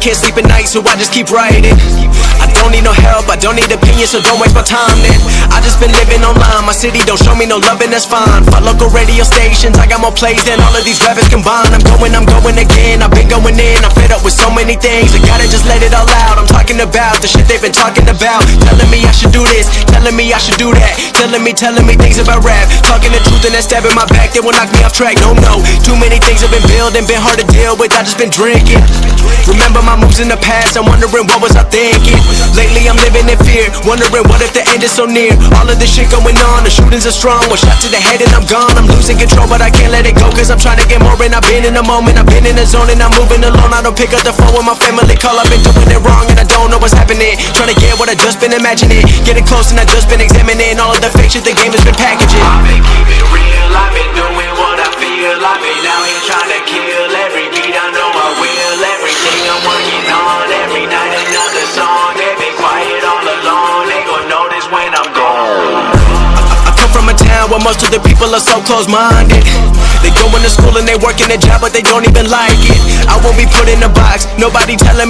can't sleep at night, so I just keep writing. I don't need no help, I don't need opinions, so don't waste my time then. I just been living online, my city don't show me no love and that's fine. Fuck local radio stations, I got more plays than all of these rappers combined. I'm going again, I've been going in, I'm fed up with so many things. I gotta just let it all out, I'm talking about the shit they've been talking about. Telling me I should do this, telling me I should do that. Telling me things about rap. Talking the truth and that stab in my back, they will knock me off track, no. Too many things have been building, been hard to deal with, I just been drinking. Remember my moves in the past, I'm wondering what was I thinking. Lately I'm living in fear, wondering what if the end is so near. All of this shit going on, the shootings are strong. One shot to the head and I'm gone. I'm losing control but I can't let it go, cause I'm trying to get more. And I've been in the moment, I've been in the zone, and I'm moving alone. I don't pick up the phone when my family call, I've been doing it wrong and I don't know what's happening. Trying to get what I just been imagining, getting close and I just been examining all of the fake shit the game has been packaging. I've been keeping real, I've been doing what I feel. I've been out here trying to kill every beat, I know I will. Everything I'm working on, every night another song. They been quiet all along, they gon' notice when I'm gone. I come from a town where most of the people are so close-minded. They go into school and they work in a job but they don't even like it. I won't be put in a box, nobody telling me